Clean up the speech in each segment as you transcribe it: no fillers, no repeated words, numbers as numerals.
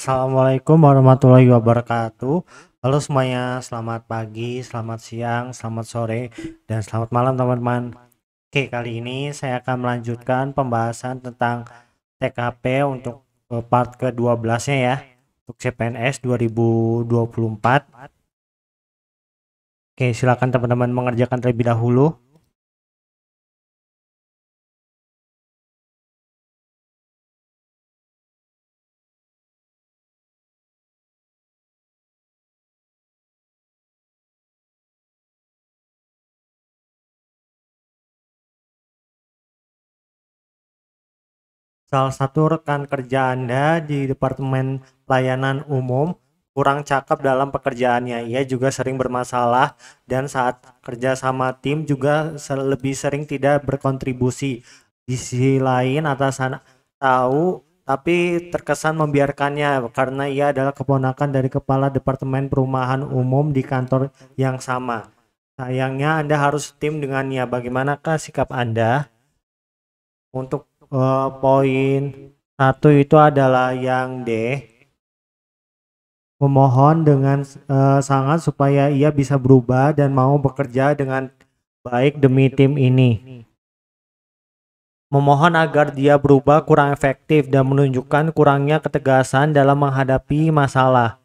Assalamualaikum warahmatullahi wabarakatuh. Halo semuanya, selamat pagi, selamat siang, selamat sore, dan selamat malam teman-teman. Oke, kali ini saya akan melanjutkan pembahasan tentang TKP untuk part ke-12-nya ya, untuk CPNS 2024. Oke, silakan teman-teman mengerjakan terlebih dahulu. Salah satu rekan kerja Anda di Departemen Pelayanan Umum kurang cakap dalam pekerjaannya. Ia juga sering bermasalah dan saat kerja sama tim juga lebih sering tidak berkontribusi. Di sisi lain, atasan tahu tapi terkesan membiarkannya karena ia adalah keponakan dari Kepala Departemen Perumahan Umum di kantor yang sama. Sayangnya Anda harus tim dengannya. Bagaimanakah sikap Anda? Untuk poin satu itu adalah yang D, memohon dengan sangat supaya ia bisa berubah dan mau bekerja dengan baik demi tim ini. Memohon agar dia berubah kurang efektif dan menunjukkan kurangnya ketegasan dalam menghadapi masalah.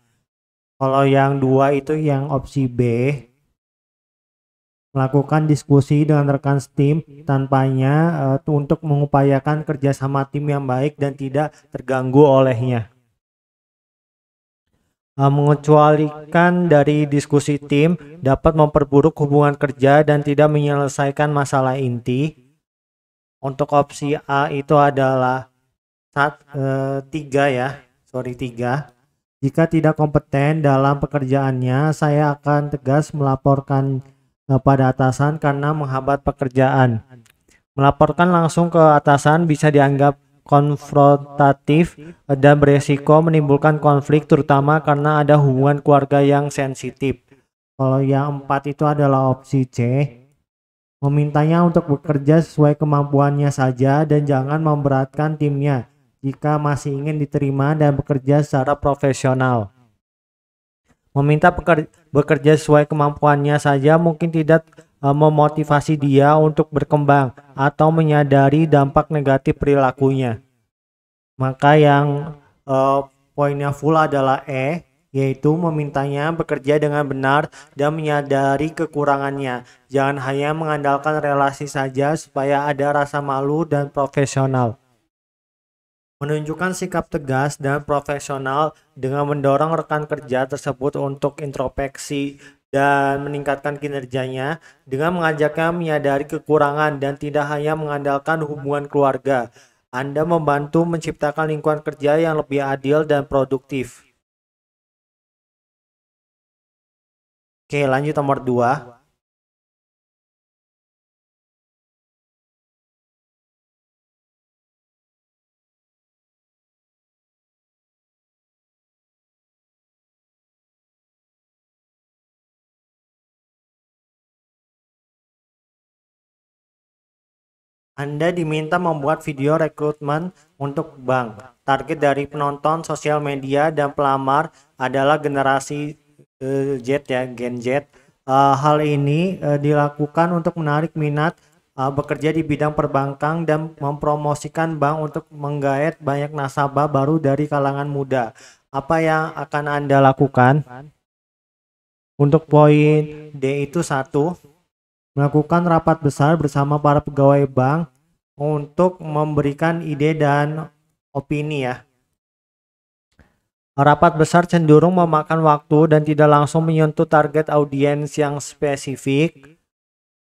Kalau yang dua itu yang opsi B, melakukan diskusi dengan rekan tim tanpanya untuk mengupayakan kerjasama tim yang baik dan tidak terganggu olehnya. Mengecualikan dari diskusi tim dapat memperburuk hubungan kerja dan tidak menyelesaikan masalah inti. Untuk opsi A itu adalah 3. Jika tidak kompeten dalam pekerjaannya, saya akan tegas melaporkan pada atasan karena menghambat pekerjaan. Melaporkan langsung ke atasan bisa dianggap konfrontatif dan beresiko menimbulkan konflik, terutama karena ada hubungan keluarga yang sensitif. Kalau yang 4 itu adalah opsi C, memintanya untuk bekerja sesuai kemampuannya saja dan jangan memberatkan timnya jika masih ingin diterima dan bekerja secara profesional. Meminta bekerja sesuai kemampuannya saja mungkin tidak memotivasi dia untuk berkembang atau menyadari dampak negatif perilakunya. Maka yang poinnya full adalah E, yaitu memintanya bekerja dengan benar dan menyadari kekurangannya. Jangan hanya mengandalkan relasi saja supaya ada rasa malu dan profesional. Menunjukkan sikap tegas dan profesional dengan mendorong rekan kerja tersebut untuk introspeksi dan meningkatkan kinerjanya dengan mengajaknya menyadari kekurangan dan tidak hanya mengandalkan hubungan keluarga. Anda membantu menciptakan lingkungan kerja yang lebih adil dan produktif. Oke, lanjut nomor 2. Anda diminta membuat video rekrutmen untuk bank. Target dari penonton sosial media dan pelamar adalah generasi Z ya, Gen Z. Hal ini dilakukan untuk menarik minat bekerja di bidang perbankan dan mempromosikan bank untuk menggait banyak nasabah baru dari kalangan muda. Apa yang akan Anda lakukan? Untuk poin D itu 1, melakukan rapat besar bersama para pegawai bank untuk memberikan ide dan opini ya. Rapat besar cenderung memakan waktu dan tidak langsung menyentuh target audiens yang spesifik.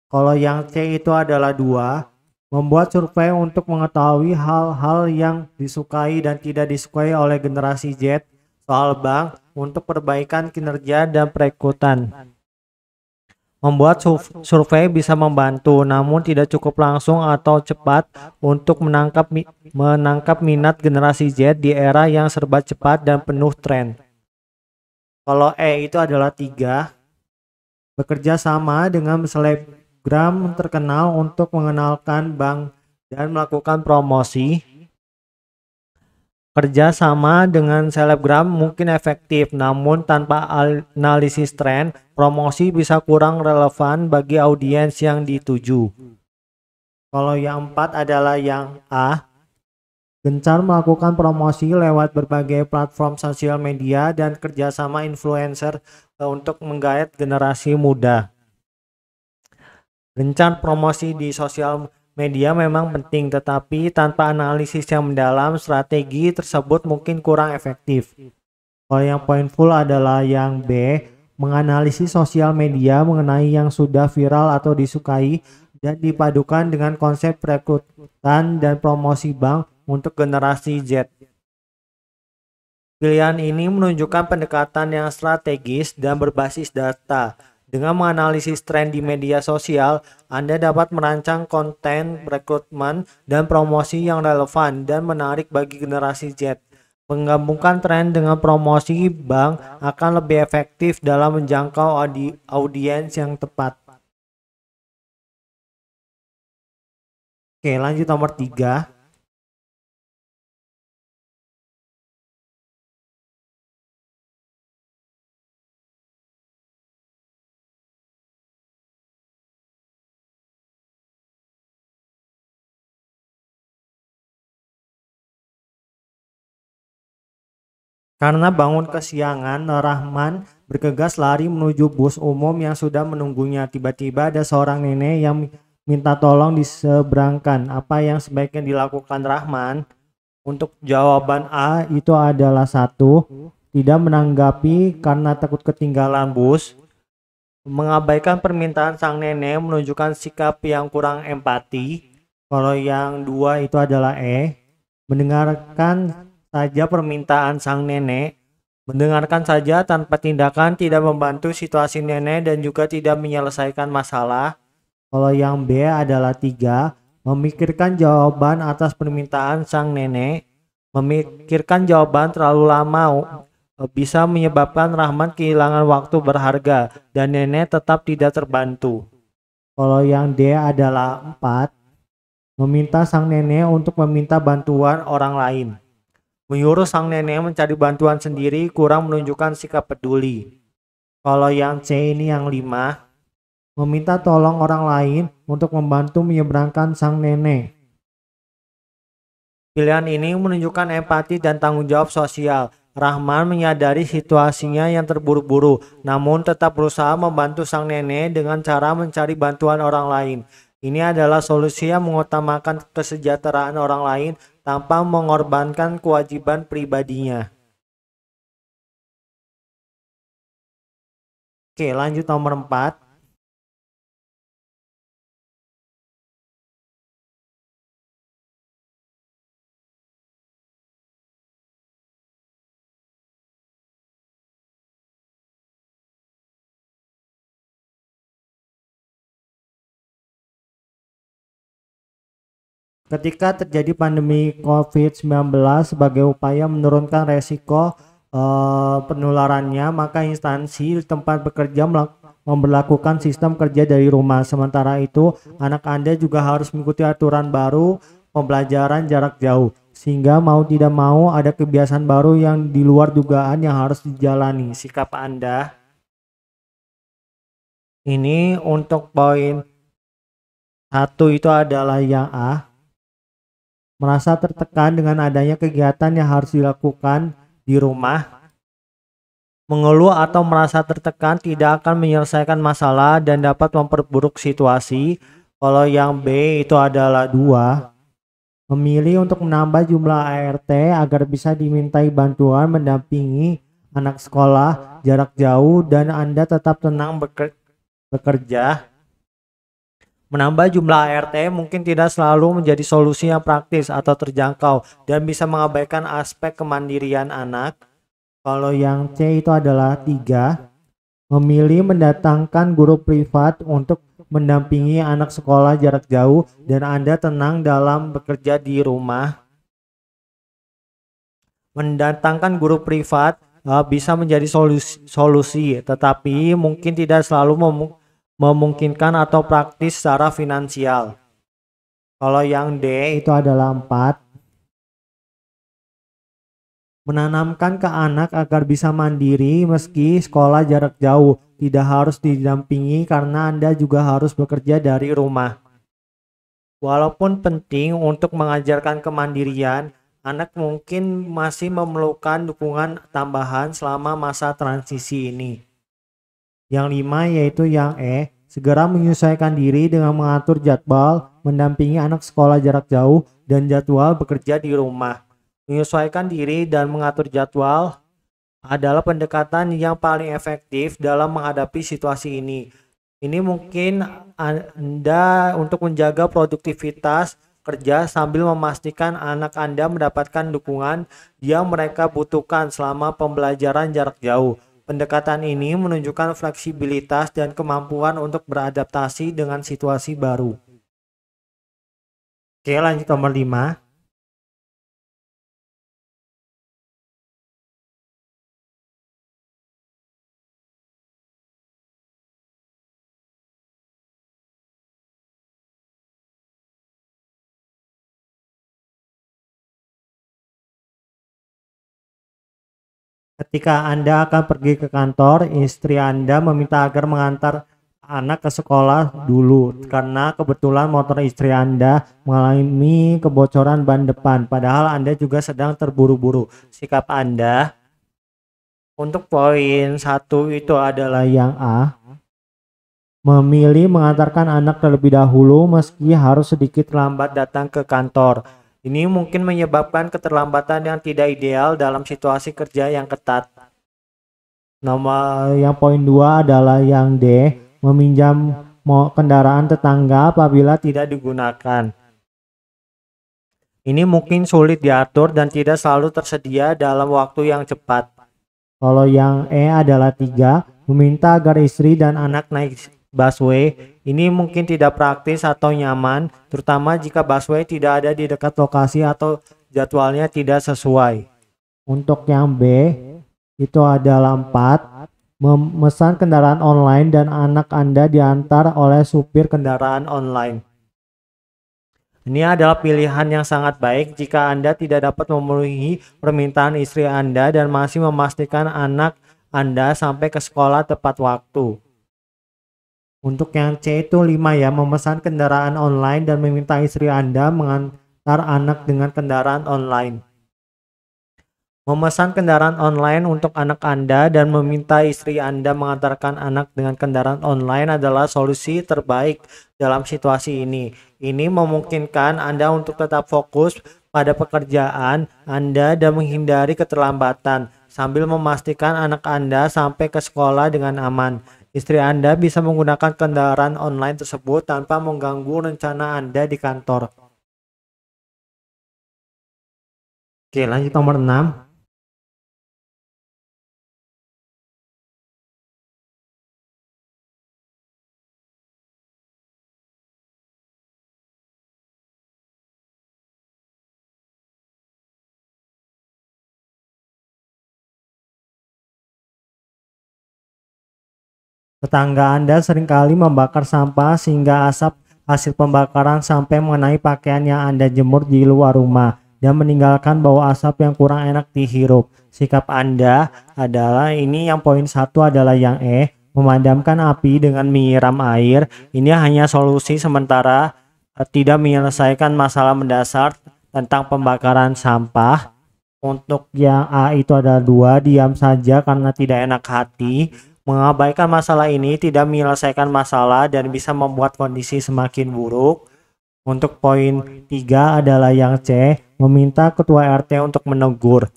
Kalau yang C itu adalah 2, membuat survei untuk mengetahui hal-hal yang disukai dan tidak disukai oleh generasi Z soal bank untuk perbaikan kinerja dan perekrutan. Membuat survei bisa membantu, namun tidak cukup langsung atau cepat untuk menangkap minat generasi Z di era yang serba cepat dan penuh tren. Kalau E itu adalah 3, bekerja sama dengan selebgram terkenal untuk mengenalkan bank dan melakukan promosi. Kerja sama dengan selebgram mungkin efektif, namun tanpa analisis tren, promosi bisa kurang relevan bagi audiens yang dituju. Kalau yang 4 adalah yang A, gencar melakukan promosi lewat berbagai platform sosial media dan kerjasama influencer untuk menggait generasi muda. Gencar promosi di sosial media memang penting, tetapi tanpa analisis yang mendalam, strategi tersebut mungkin kurang efektif. Kalau yang poinful adalah yang B, menganalisis sosial media mengenai yang sudah viral atau disukai dan dipadukan dengan konsep rekrutan dan promosi bank untuk generasi Z. Pilihan ini menunjukkan pendekatan yang strategis dan berbasis data. Dengan menganalisis tren di media sosial, Anda dapat merancang konten rekrutmen dan promosi yang relevan dan menarik bagi generasi Z. Menggabungkan tren dengan promosi bank akan lebih efektif dalam menjangkau audiens yang tepat. Oke, lanjut nomor 3. Karena bangun kesiangan, Rahman bergegas lari menuju bus umum yang sudah menunggunya. Tiba-tiba ada seorang nenek yang minta tolong diseberangkan. Apa yang sebaiknya dilakukan Rahman? Untuk jawaban A itu adalah 1, tidak menanggapi karena takut ketinggalan bus. Mengabaikan permintaan sang nenek menunjukkan sikap yang kurang empati. Kalau yang 2 itu adalah E, mendengarkan saja permintaan sang nenek. Mendengarkan saja tanpa tindakan tidak membantu situasi nenek dan juga tidak menyelesaikan masalah. Kalau yang B adalah 3, memikirkan jawaban atas permintaan sang nenek. Memikirkan jawaban terlalu lama bisa menyebabkan Rahman kehilangan waktu berharga dan nenek tetap tidak terbantu. Kalau yang D adalah 4, meminta sang nenek untuk meminta bantuan orang lain. Menyuruh sang nenek mencari bantuan sendiri kurang menunjukkan sikap peduli. Kalau yang C ini yang 5, meminta tolong orang lain untuk membantu menyeberangkan sang nenek. Pilihan ini menunjukkan empati dan tanggung jawab sosial. Rahman menyadari situasinya yang terburu-buru, namun tetap berusaha membantu sang nenek dengan cara mencari bantuan orang lain. Ini adalah solusi yang mengutamakan kesejahteraan orang lain tanpa mengorbankan kewajiban pribadinya. Oke, lanjut nomor 4. Ketika terjadi pandemi COVID-19 sebagai upaya menurunkan resiko penularannya, maka instansi tempat bekerja memberlakukan sistem kerja dari rumah. Sementara itu, anak Anda juga harus mengikuti aturan baru pembelajaran jarak jauh, sehingga mau tidak mau ada kebiasaan baru yang di luar dugaan yang harus dijalani. Sikap Anda ini untuk poin 1 itu adalah yang A, merasa tertekan dengan adanya kegiatan yang harus dilakukan di rumah. Mengeluh atau merasa tertekan tidak akan menyelesaikan masalah dan dapat memperburuk situasi. Kalau yang B itu adalah 2, memilih untuk menambah jumlah ART agar bisa dimintai bantuan mendampingi anak sekolah jarak jauh dan Anda tetap tenang bekerja. Menambah jumlah ART mungkin tidak selalu menjadi solusi yang praktis atau terjangkau dan bisa mengabaikan aspek kemandirian anak. Kalau yang C itu adalah 3, memilih mendatangkan guru privat untuk mendampingi anak sekolah jarak jauh dan Anda tenang dalam bekerja di rumah. Mendatangkan guru privat bisa menjadi solusi, tetapi mungkin tidak selalu memungkinkan atau praktis secara finansial. Kalau yang D itu adalah 4, Menanamkan ke anak agar bisa mandiri meski sekolah jarak jauh, tidak harus didampingi karena Anda juga harus bekerja dari rumah. Walaupun penting untuk mengajarkan kemandirian, anak mungkin masih memerlukan dukungan tambahan selama masa transisi ini. Yang 5 yaitu yang segera menyesuaikan diri dengan mengatur jadwal, mendampingi anak sekolah jarak jauh, dan jadwal bekerja di rumah. Menyesuaikan diri dan mengatur jadwal adalah pendekatan yang paling efektif dalam menghadapi situasi ini. Ini mungkin Anda untuk menjaga produktivitas kerja sambil memastikan anak Anda mendapatkan dukungan yang mereka butuhkan selama pembelajaran jarak jauh. Pendekatan ini menunjukkan fleksibilitas dan kemampuan untuk beradaptasi dengan situasi baru. Oke, lanjut nomor 5. Ketika Anda akan pergi ke kantor, istri Anda meminta agar mengantar anak ke sekolah dulu karena kebetulan motor istri Anda mengalami kebocoran ban depan, padahal Anda juga sedang terburu-buru. Sikap Anda untuk poin 1 itu adalah yang A. Memilih mengantarkan anak terlebih dahulu meski harus sedikit lambat datang ke kantor. Ini mungkin menyebabkan keterlambatan yang tidak ideal dalam situasi kerja yang ketat. Nomor yang poin 2 adalah yang D, meminjam kendaraan tetangga apabila tidak digunakan. Ini mungkin sulit diatur dan tidak selalu tersedia dalam waktu yang cepat. Kalau yang E adalah 3, meminta agar istri dan anak naik busway. Ini mungkin tidak praktis atau nyaman, terutama jika busway tidak ada di dekat lokasi atau jadwalnya tidak sesuai. Untuk yang B, itu adalah 4, memesan kendaraan online dan anak Anda diantar oleh supir kendaraan online. Ini adalah pilihan yang sangat baik jika Anda tidak dapat memenuhi permintaan istri Anda dan masih memastikan anak Anda sampai ke sekolah tepat waktu. Untuk yang C itu 5 ya, memesan kendaraan online dan meminta istri Anda mengantar anak dengan kendaraan online. Memesan kendaraan online untuk anak Anda dan meminta istri Anda mengantarkan anak dengan kendaraan online adalah solusi terbaik dalam situasi ini. Ini memungkinkan Anda untuk tetap fokus pada pekerjaan Anda dan menghindari keterlambatan sambil memastikan anak Anda sampai ke sekolah dengan aman. Istri Anda bisa menggunakan kendaraan online tersebut tanpa mengganggu rencana Anda di kantor. Oke, lanjut nomor 6. Tetangga Anda seringkali membakar sampah sehingga asap hasil pembakaran sampai mengenai pakaian yang Anda jemur di luar rumah dan meninggalkan bau asap yang kurang enak dihirup. Sikap Anda adalah ini yang poin 1 adalah yang E, memadamkan api dengan menyiram air. Ini hanya solusi sementara, tidak menyelesaikan masalah mendasar tentang pembakaran sampah. Untuk yang A itu ada 2, diam saja karena tidak enak hati. Mengabaikan masalah ini tidak menyelesaikan masalah dan bisa membuat kondisi semakin buruk. Untuk poin 3 adalah yang C, meminta ketua RT untuk menegur.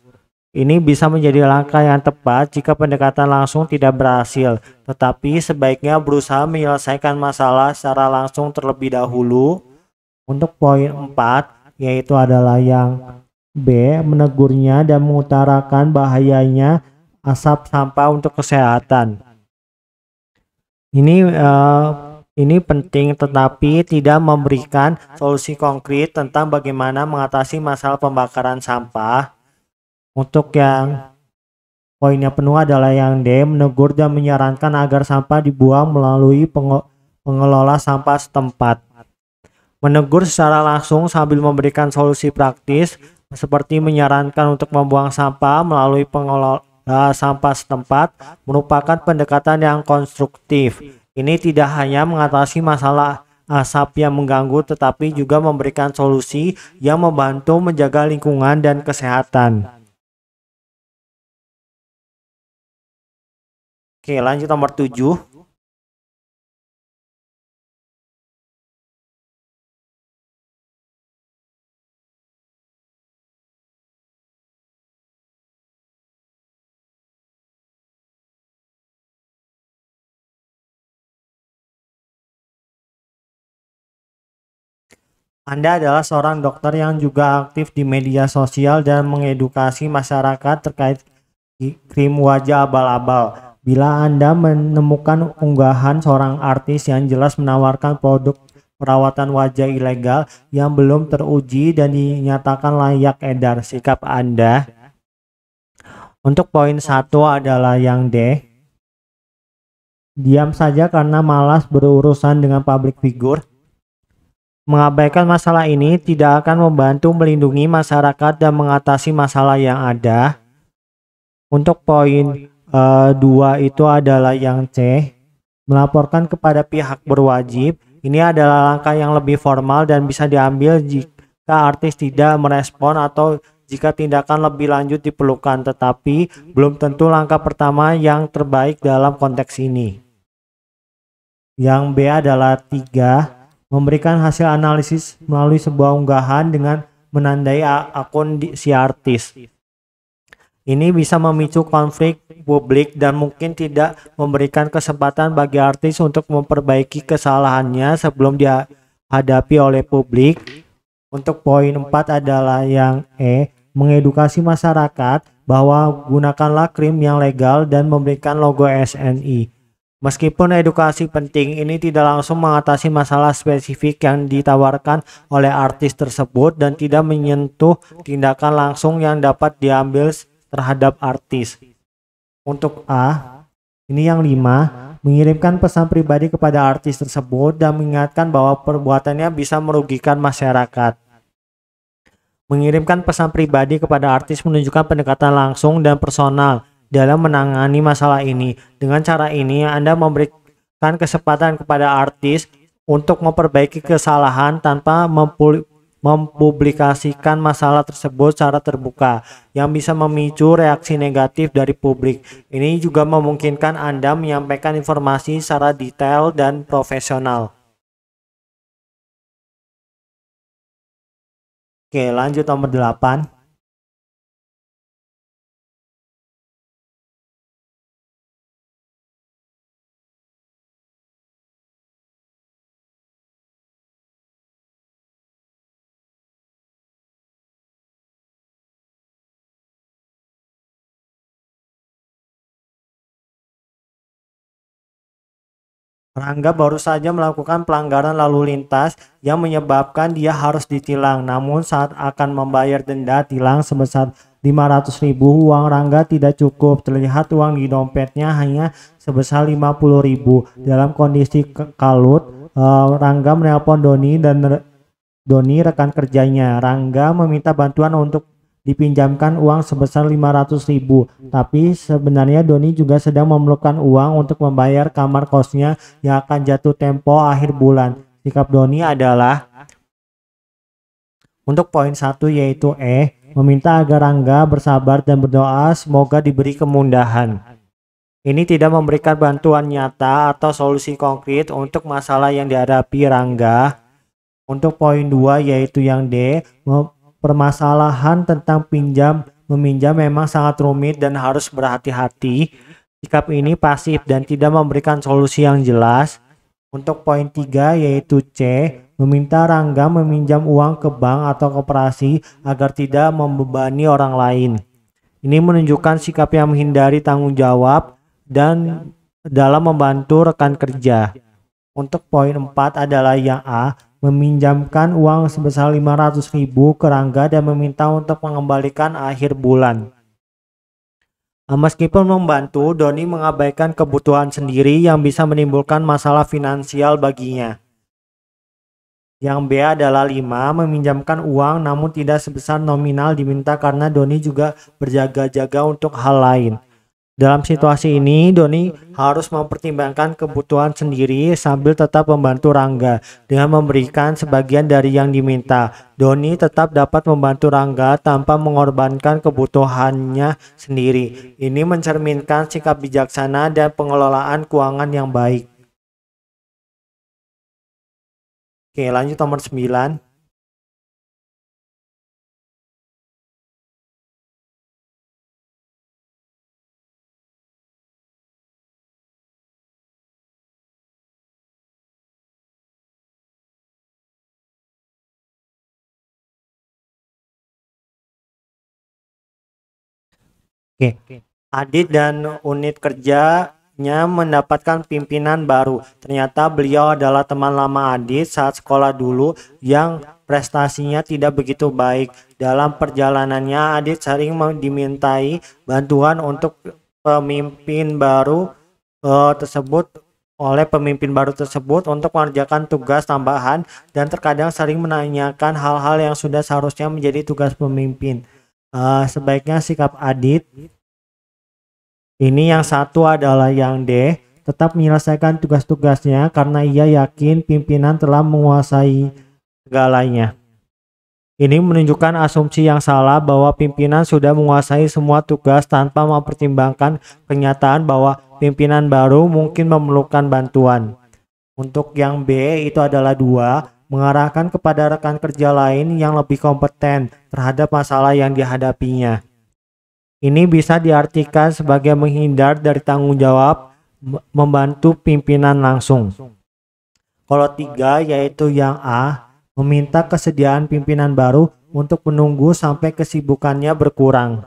Ini bisa menjadi langkah yang tepat jika pendekatan langsung tidak berhasil, tetapi sebaiknya berusaha menyelesaikan masalah secara langsung terlebih dahulu. Untuk poin 4 yaitu adalah yang B, menegurnya dan mengutarakan bahayanya asap sampah untuk kesehatan. Ini penting tetapi tidak memberikan solusi konkret tentang bagaimana mengatasi masalah pembakaran sampah. Untuk yang poinnya penuh adalah yang D, menegur dan menyarankan agar sampah dibuang melalui pengelola sampah setempat. Menegur secara langsung sambil memberikan solusi praktis seperti menyarankan untuk membuang sampah melalui pengelola sampah setempat, merupakan pendekatan yang konstruktif. Ini tidak hanya mengatasi masalah asap yang mengganggu, tetapi juga memberikan solusi yang membantu menjaga lingkungan dan kesehatan. Oke, lanjut nomor 7. Anda adalah seorang dokter yang juga aktif di media sosial dan mengedukasi masyarakat terkait krim wajah abal-abal. Bila Anda menemukan unggahan seorang artis yang jelas menawarkan produk perawatan wajah ilegal yang belum teruji dan dinyatakan layak edar, sikap Anda untuk poin 1 adalah yang D. Diam saja karena malas berurusan dengan public figure. Mengabaikan masalah ini tidak akan membantu melindungi masyarakat dan mengatasi masalah yang ada. Untuk poin 2 itu adalah yang C. Melaporkan kepada pihak berwajib. Ini adalah langkah yang lebih formal dan bisa diambil jika artis tidak merespon atau jika tindakan lebih lanjut diperlukan, tetapi belum tentu langkah pertama yang terbaik dalam konteks ini. Yang B adalah 3. Memberikan hasil analisis melalui sebuah unggahan dengan menandai akun si artis. Ini bisa memicu konflik publik dan mungkin tidak memberikan kesempatan bagi artis untuk memperbaiki kesalahannya sebelum dihadapi oleh publik. Untuk poin 4 adalah yang E. Mengedukasi masyarakat bahwa gunakanlah krim yang legal dan memberikan logo SNI. Meskipun edukasi penting, ini tidak langsung mengatasi masalah spesifik yang ditawarkan oleh artis tersebut dan tidak menyentuh tindakan langsung yang dapat diambil terhadap artis. Untuk A, ini yang 5, mengirimkan pesan pribadi kepada artis tersebut dan mengingatkan bahwa perbuatannya bisa merugikan masyarakat. Mengirimkan pesan pribadi kepada artis menunjukkan pendekatan langsung dan personal dalam menangani masalah ini. Dengan cara ini, Anda memberikan kesempatan kepada artis untuk memperbaiki kesalahan tanpa mempublikasikan masalah tersebut secara terbuka, yang bisa memicu reaksi negatif dari publik. Ini juga memungkinkan Anda menyampaikan informasi secara detail dan profesional. Oke, lanjut nomor 8. Rangga baru saja melakukan pelanggaran lalu lintas yang menyebabkan dia harus ditilang. Namun saat akan membayar denda tilang sebesar 500.000, uang Rangga tidak cukup. Terlihat uang di dompetnya hanya sebesar 50.000. Dalam kondisi kalut, Rangga menelpon Doni dan Doni rekan kerjanya. Rangga meminta bantuan untuk dipinjamkan uang sebesar 500.000, tapi sebenarnya Doni juga sedang memerlukan uang untuk membayar kamar kosnya yang akan jatuh tempo akhir bulan. Sikap Doni adalah untuk poin 1 yaitu E, meminta agar Rangga bersabar dan berdoa semoga diberi kemudahan. Ini tidak memberikan bantuan nyata atau solusi konkret untuk masalah yang dihadapi Rangga. Untuk poin 2 yaitu yang D, permasalahan tentang meminjam memang sangat rumit dan harus berhati-hati. Sikap ini pasif dan tidak memberikan solusi yang jelas. Untuk poin 3 yaitu C, meminta Rangga meminjam uang ke bank atau koperasi agar tidak membebani orang lain. Ini menunjukkan sikap yang menghindari tanggung jawab dan dalam membantu rekan kerja. Untuk poin 4 adalah yang A, meminjamkan uang sebesar 500.000 ke Rangga dan meminta untuk mengembalikan akhir bulan. Meskipun membantu, Doni mengabaikan kebutuhan sendiri yang bisa menimbulkan masalah finansial baginya. Yang B adalah 5, meminjamkan uang namun tidak sebesar nominal diminta karena Doni juga berjaga-jaga untuk hal lain. Dalam situasi ini, Doni harus mempertimbangkan kebutuhan sendiri sambil tetap membantu Rangga. Dengan memberikan sebagian dari yang diminta, Doni tetap dapat membantu Rangga tanpa mengorbankan kebutuhannya sendiri. Ini mencerminkan sikap bijaksana dan pengelolaan keuangan yang baik. Oke, lanjut nomor 9. Oke. Adit dan unit kerjanya mendapatkan pimpinan baru. Ternyata beliau adalah teman lama Adit saat sekolah dulu yang prestasinya tidak begitu baik. Dalam perjalanannya, Adit sering dimintai bantuan untuk pemimpin baru tersebut oleh pemimpin baru tersebut untuk mengerjakan tugas tambahan dan terkadang sering menanyakan hal-hal yang sudah seharusnya menjadi tugas pemimpin. Sebaiknya sikap Adit ini yang satu adalah yang D, tetap menyelesaikan tugas-tugasnya karena ia yakin pimpinan telah menguasai segalanya. Ini menunjukkan asumsi yang salah bahwa pimpinan sudah menguasai semua tugas tanpa mempertimbangkan kenyataan bahwa pimpinan baru mungkin memerlukan bantuan. Untuk yang B itu adalah 2, mengarahkan kepada rekan kerja lain yang lebih kompeten terhadap masalah yang dihadapinya. Ini bisa diartikan sebagai menghindar dari tanggung jawab membantu pimpinan langsung. Kalau 3 yaitu yang A, meminta kesediaan pimpinan baru untuk menunggu sampai kesibukannya berkurang.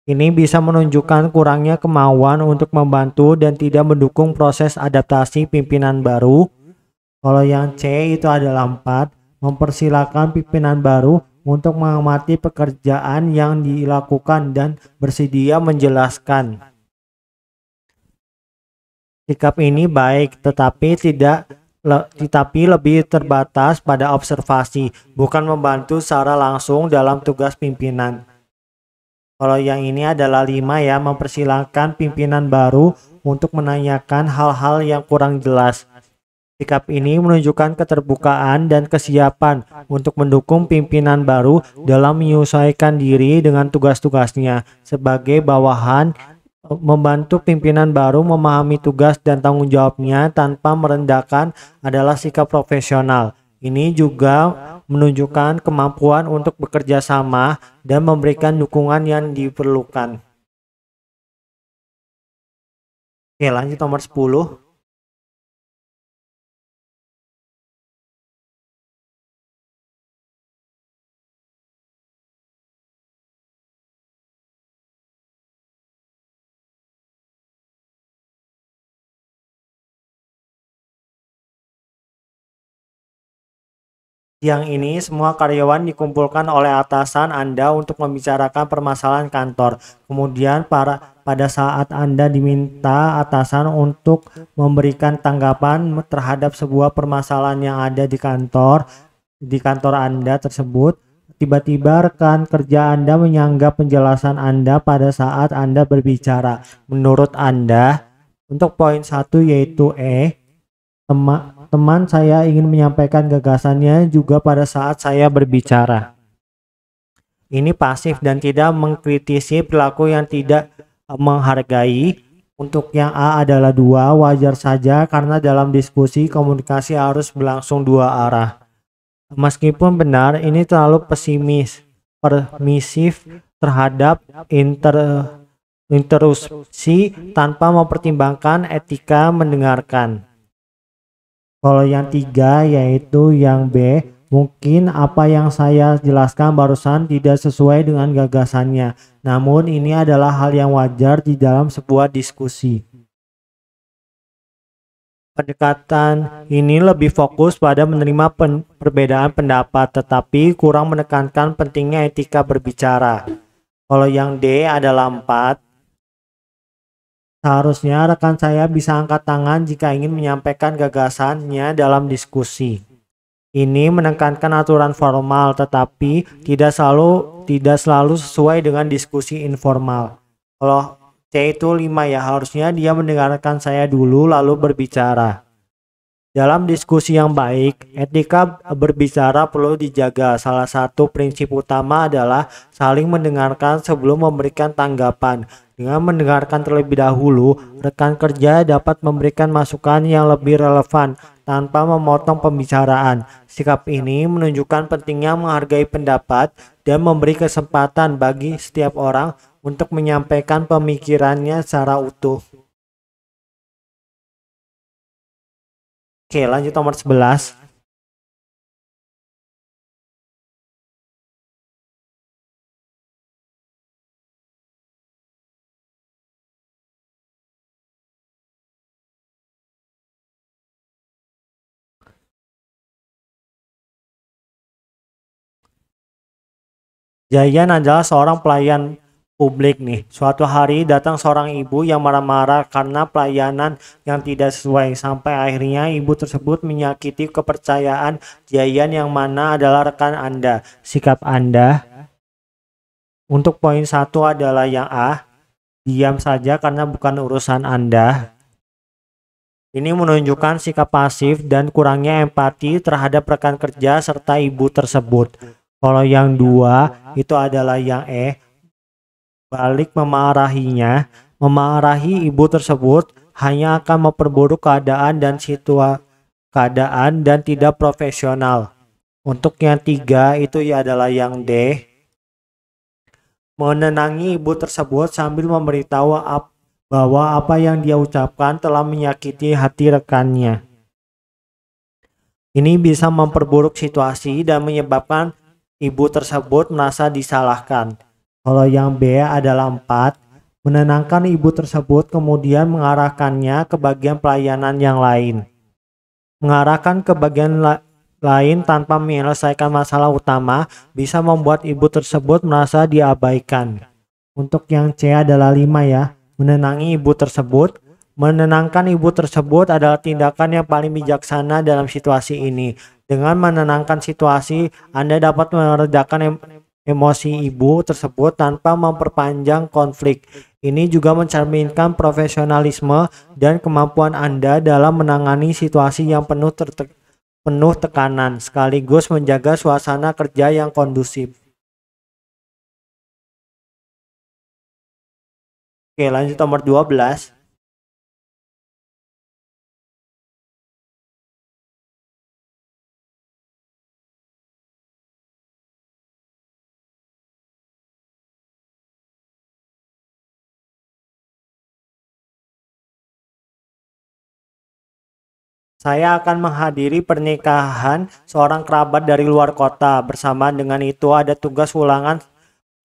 Ini bisa menunjukkan kurangnya kemauan untuk membantu dan tidak mendukung proses adaptasi pimpinan baru. Kalau yang C itu adalah 4, mempersilahkan pimpinan baru untuk mengamati pekerjaan yang dilakukan dan bersedia menjelaskan. Sikap ini baik, tetapi lebih terbatas pada observasi, bukan membantu secara langsung dalam tugas pimpinan. Kalau yang ini adalah 5 ya, mempersilahkan pimpinan baru untuk menanyakan hal-hal yang kurang jelas. Sikap ini menunjukkan keterbukaan dan kesiapan untuk mendukung pimpinan baru dalam menyesuaikan diri dengan tugas-tugasnya. Sebagai bawahan, membantu pimpinan baru memahami tugas dan tanggung jawabnya tanpa merendahkan adalah sikap profesional. Ini juga menunjukkan kemampuan untuk bekerja sama dan memberikan dukungan yang diperlukan. Oke, lanjut nomor 10. Yang ini semua karyawan dikumpulkan oleh atasan Anda untuk membicarakan permasalahan kantor. Kemudian pada saat Anda diminta atasan untuk memberikan tanggapan terhadap sebuah permasalahan yang ada di kantor Anda tersebut, tiba-tiba rekan kerja Anda menyanggah penjelasan Anda pada saat Anda berbicara. Menurut Anda, untuk poin 1 yaitu teman saya ingin menyampaikan gagasannya juga pada saat saya berbicara. Ini pasif dan tidak mengkritisi perilaku yang tidak menghargai. Untuk yang A adalah 2, wajar saja karena dalam diskusi komunikasi harus berlangsung dua arah. Meskipun benar, ini terlalu permisif terhadap interupsi tanpa mempertimbangkan etika mendengarkan. Kalau yang 3 yaitu yang B, mungkin apa yang saya jelaskan barusan tidak sesuai dengan gagasannya. Namun ini adalah hal yang wajar di dalam sebuah diskusi. Pendekatan ini lebih fokus pada menerima perbedaan pendapat, tetapi kurang menekankan pentingnya etika berbicara. Kalau yang D adalah 4, seharusnya rekan saya bisa angkat tangan jika ingin menyampaikan gagasannya dalam diskusi. Ini menekankan aturan formal, tetapi tidak selalu sesuai dengan diskusi informal. Kalau C itu 5 ya, harusnya dia mendengarkan saya dulu lalu berbicara. Dalam diskusi yang baik, etika berbicara perlu dijaga. Salah satu prinsip utama adalah saling mendengarkan sebelum memberikan tanggapan. Dengan mendengarkan terlebih dahulu, rekan kerja dapat memberikan masukan yang lebih relevan tanpa memotong pembicaraan. Sikap ini menunjukkan pentingnya menghargai pendapat dan memberi kesempatan bagi setiap orang untuk menyampaikan pemikirannya secara utuh. Oke, lanjut nomor 11. Jayan adalah seorang pelayan publik nih. Suatu hari datang seorang ibu yang marah-marah karena pelayanan yang tidak sesuai. Sampai akhirnya ibu tersebut menyakiti kepercayaan Jayan yang mana adalah rekan Anda. Sikap Anda untuk poin 1 adalah yang A. Diam saja karena bukan urusan Anda. Ini menunjukkan sikap pasif dan kurangnya empati terhadap rekan kerja serta ibu tersebut. Kalau yang 2 itu adalah yang E. Balik memarahinya, memarahi ibu tersebut hanya akan memperburuk keadaan dan tidak profesional. Untuk yang 3 itu adalah yang D. Menenangi ibu tersebut sambil memberitahu bahwa apa yang dia ucapkan telah menyakiti hati rekannya. Ini bisa memperburuk situasi dan menyebabkan ibu tersebut merasa disalahkan. Kalau yang B adalah 4, menenangkan ibu tersebut kemudian mengarahkannya ke bagian pelayanan yang lain. Mengarahkan ke bagian lain tanpa menyelesaikan masalah utama bisa membuat ibu tersebut merasa diabaikan. Untuk yang C adalah 5 ya, menenangi ibu tersebut. Menenangkan ibu tersebut adalah tindakan yang paling bijaksana dalam situasi ini. Dengan menenangkan situasi, Anda dapat meredakan emosi ibu tersebut tanpa memperpanjang konflik. Ini juga mencerminkan profesionalisme dan kemampuan Anda dalam menangani situasi yang penuh tekanan, sekaligus menjaga suasana kerja yang kondusif. Oke, lanjut nomor 12. Saya akan menghadiri pernikahan seorang kerabat dari luar kota. Bersama dengan itu ada tugas ulangan,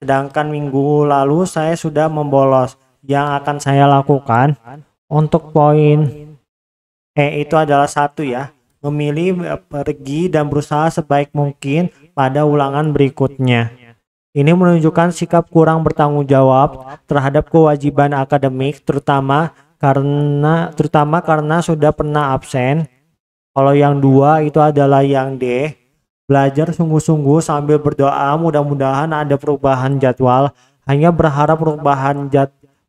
sedangkan minggu lalu saya sudah membolos. Yang akan saya lakukan untuk poin itu adalah 1 ya, memilih pergi dan berusaha sebaik mungkin pada ulangan berikutnya. Ini menunjukkan sikap kurang bertanggung jawab terhadap kewajiban akademik, terutama karena sudah pernah absen. Kalau yang 2 itu adalah yang D. Belajar sungguh-sungguh sambil berdoa mudah-mudahan ada perubahan jadwal. Hanya berharap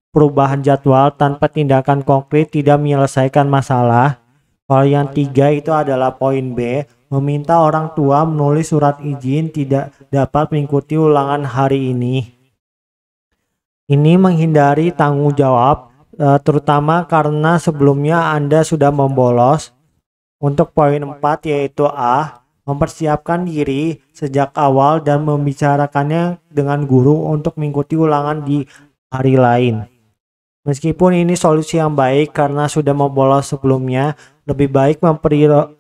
perubahan jadwal tanpa tindakan konkret tidak menyelesaikan masalah. Kalau yang 3 itu adalah poin B. Meminta orang tua menulis surat izin tidak dapat mengikuti ulangan hari ini. Ini menghindari tanggung jawab, terutama karena sebelumnya Anda sudah membolos. Untuk poin 4 yaitu A, mempersiapkan diri sejak awal dan membicarakannya dengan guru untuk mengikuti ulangan di hari lain. Meskipun ini solusi yang baik karena sudah membolos sebelumnya, lebih baik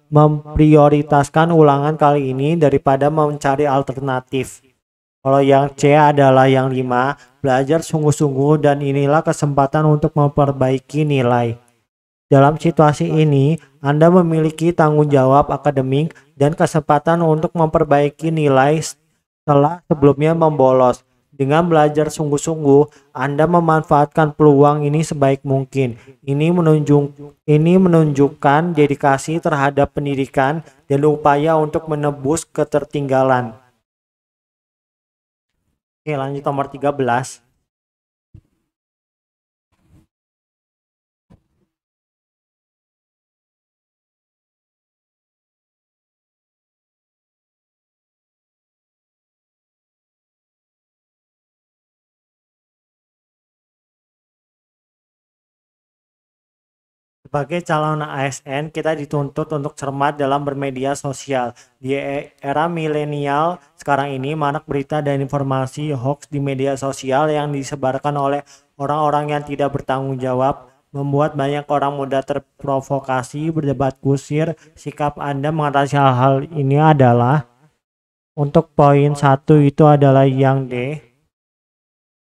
memprioritaskan ulangan kali ini daripada mencari alternatif. Kalau yang C adalah yang 5, belajar sungguh-sungguh dan inilah kesempatan untuk memperbaiki nilai. Dalam situasi ini, Anda memiliki tanggung jawab akademik dan kesempatan untuk memperbaiki nilai setelah sebelumnya membolos. Dengan belajar sungguh-sungguh, Anda memanfaatkan peluang ini sebaik mungkin. Ini menunjukkan dedikasi terhadap pendidikan dan upaya untuk menebus ketertinggalan. Oke, lanjut nomor 13. Sebagai calon ASN, kita dituntut untuk cermat dalam bermedia sosial. Di era milenial sekarang ini, marak berita dan informasi hoax di media sosial yang disebarkan oleh orang-orang yang tidak bertanggung jawab, membuat banyak orang mudah terprovokasi, berdebat kusir. Sikap Anda mengatasi hal-hal ini adalah, untuk poin 1 itu adalah yang D,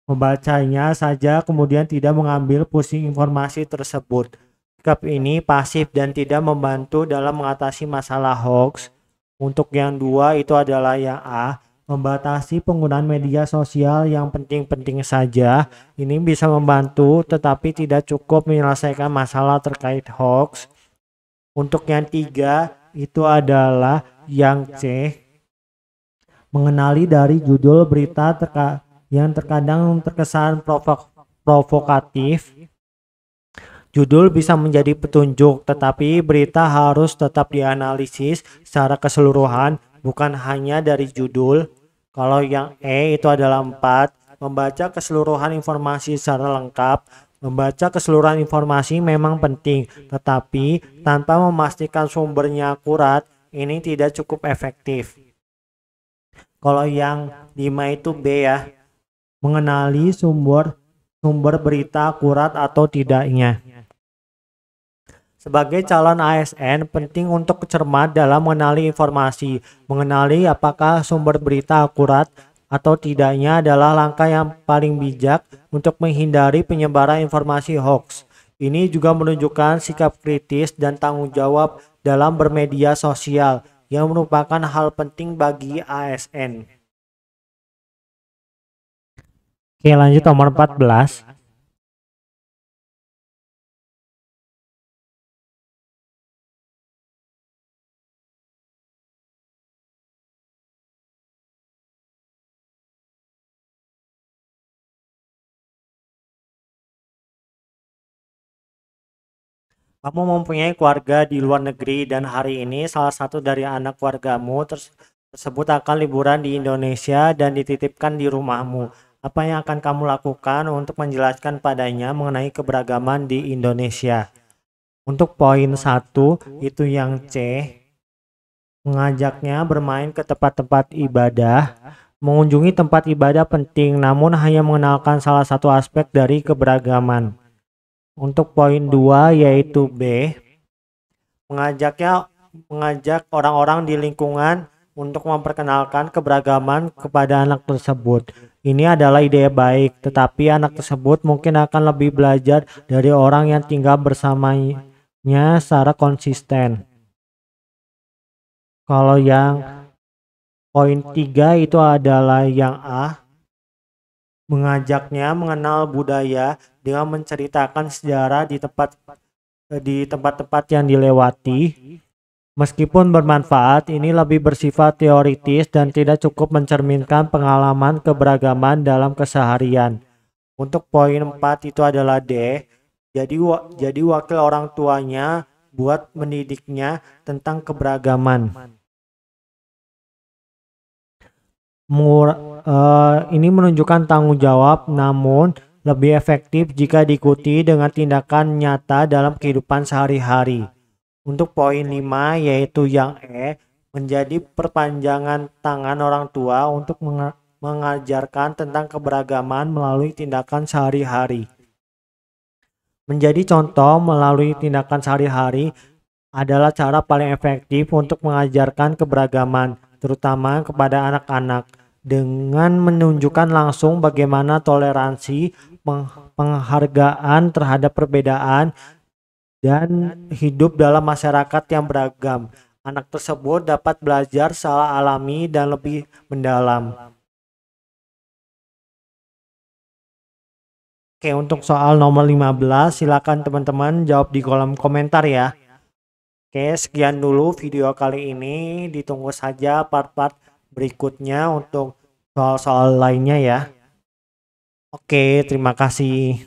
membacanya saja kemudian tidak mengambil pusing informasi tersebut. Sikap ini pasif dan tidak membantu dalam mengatasi masalah hoax. Untuk yang 2 itu adalah yang A, membatasi penggunaan media sosial yang penting-penting saja. Ini bisa membantu tetapi tidak cukup menyelesaikan masalah terkait hoax. Untuk yang 3 itu adalah yang C, mengenali dari judul berita yang terkadang terkesan provokatif. Judul bisa menjadi petunjuk, tetapi berita harus tetap dianalisis secara keseluruhan, bukan hanya dari judul. Kalau yang E itu adalah 4, membaca keseluruhan informasi secara lengkap. Membaca keseluruhan informasi memang penting, tetapi tanpa memastikan sumbernya akurat, ini tidak cukup efektif. Kalau yang 5 itu B ya, mengenali sumber berita akurat atau tidaknya. Sebagai calon ASN, penting untuk cermat dalam mengenali informasi. Mengenali apakah sumber berita akurat atau tidaknya adalah langkah yang paling bijak untuk menghindari penyebaran informasi hoax. Ini juga menunjukkan sikap kritis dan tanggung jawab dalam bermedia sosial yang merupakan hal penting bagi ASN. Oke, lanjut nomor 14. Kamu mempunyai keluarga di luar negeri dan hari ini salah satu dari anak keluargamu tersebut akan liburan di Indonesia dan dititipkan di rumahmu. Apa yang akan kamu lakukan untuk menjelaskan padanya mengenai keberagaman di Indonesia? Untuk poin 1 itu yang C, mengajaknya bermain ke tempat-tempat ibadah. Mengunjungi tempat ibadah penting, namun hanya mengenalkan salah satu aspek dari keberagaman. Untuk poin 2 yaitu B, mengajak orang-orang di lingkungan untuk memperkenalkan keberagaman kepada anak tersebut. Ini adalah ide baik, tetapi anak tersebut mungkin akan lebih belajar dari orang yang tinggal bersamanya secara konsisten. Kalau yang poin 3 itu adalah yang A, mengajaknya mengenal budaya dengan menceritakan sejarah di tempat-tempat yang dilewati. Meskipun bermanfaat, ini lebih bersifat teoritis dan tidak cukup mencerminkan pengalaman keberagaman dalam keseharian. Untuk poin 4 itu adalah D, jadi wakil orang tuanya buat mendidiknya tentang keberagaman. Ini menunjukkan tanggung jawab, namun lebih efektif jika diikuti dengan tindakan nyata dalam kehidupan sehari-hari. Untuk poin 5 yaitu yang E, menjadi perpanjangan tangan orang tua untuk mengajarkan tentang keberagaman melalui tindakan sehari-hari. Menjadi contoh melalui tindakan sehari-hari adalah cara paling efektif untuk mengajarkan keberagaman, terutama kepada anak-anak, dengan menunjukkan langsung bagaimana toleransi, penghargaan terhadap perbedaan, dan hidup dalam masyarakat yang beragam. Anak tersebut dapat belajar secara alami dan lebih mendalam. Oke, untuk soal nomor 15, silakan teman-teman jawab di kolom komentar ya. Oke, sekian dulu video kali ini. Ditunggu saja part-part berikutnya untuk soal-soal lainnya ya. Oke, terima kasih.